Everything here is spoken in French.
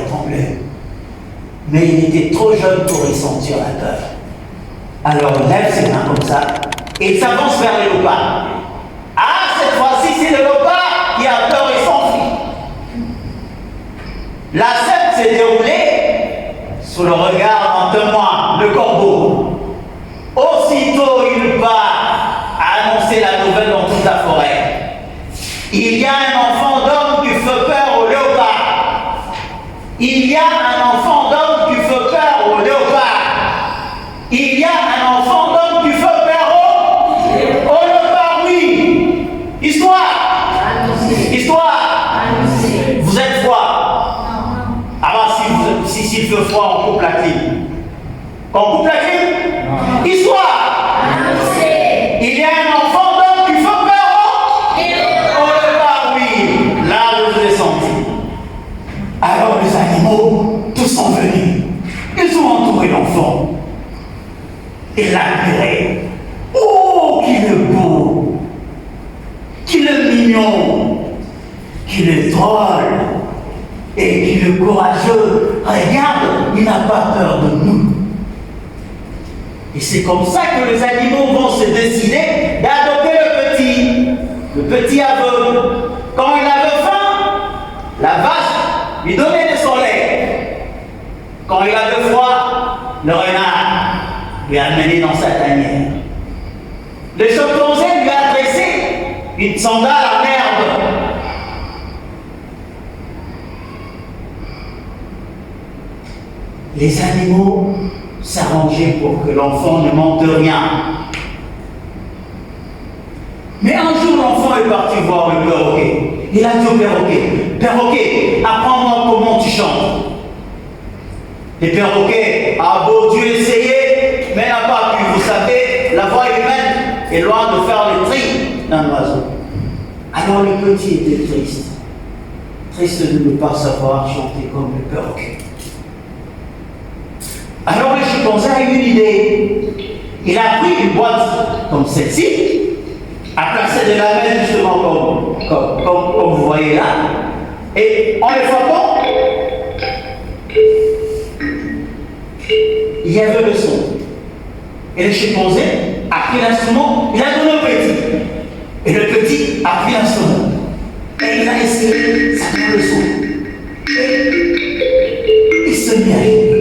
tremblait. Mais il était trop jeune pour y sentir la peur. Alors il lève ses mains comme ça et il s'avance vers le léopard. Ah, cette fois-ci, c'est le léopard qui a peur et s'enfuit. La scène s'est déroulée sous le regard d'un témoin, le corbeau. Aussitôt, il part annoncer la nouvelle dans toute la forêt. Il y a un enfant d'homme qui fait peur au léopard. Il y a un enfant d'homme qui fait peur au léopard. Il y a un enfant d'homme qui fait peur au léopard, oui. Histoire. Histoire. Vous êtes froid. Alors s'il fait froid, on coupe la clim. On coupe la clim. Histoire. Il y a un enfant d'homme qui fait peur au léopard, oui. Là, je vous ai senti. Alors les animaux, tous sont venus. Ils ont entouré l'enfant. Et l'admiré. Oh, qu'il est beau, qu'il est mignon, qu'il est drôle et qu'il est courageux. Regarde, il n'a pas peur de nous. Et c'est comme ça que les animaux vont se décider d'adopter le petit aveugle. Quand il avait faim, la vache lui donnait des soleils. Quand il avait froid, le renard lui a amené dans sa tanière. Le chimpanzé lui a dressé une sandale en herbe. Les animaux s'arrangeaient pour que l'enfant ne manque de rien. Mais un jour, l'enfant est parti voir le perroquet. Il a dit au perroquet, « Perroquet, apprends-moi comment tu chantes. » Le perroquet a beau Dieu essayer, mais n'a pas pu. Vous savez, la voix humaine est loin de faire le tri d'un oiseau. Alors le petit était triste. Triste de ne pas savoir chanter comme le perroquet. Alors le chimpanzé a eu une idée. Il a pris une boîte comme celle-ci, a placé de la main justement comme vous voyez là, et en les frappant, il y avait le son. Et le chimpanzé a pris l'instrument, il a donné au petit. Et le petit a pris l'instrument. Et il a essayé, ça donne le son. Et il se mit à rire.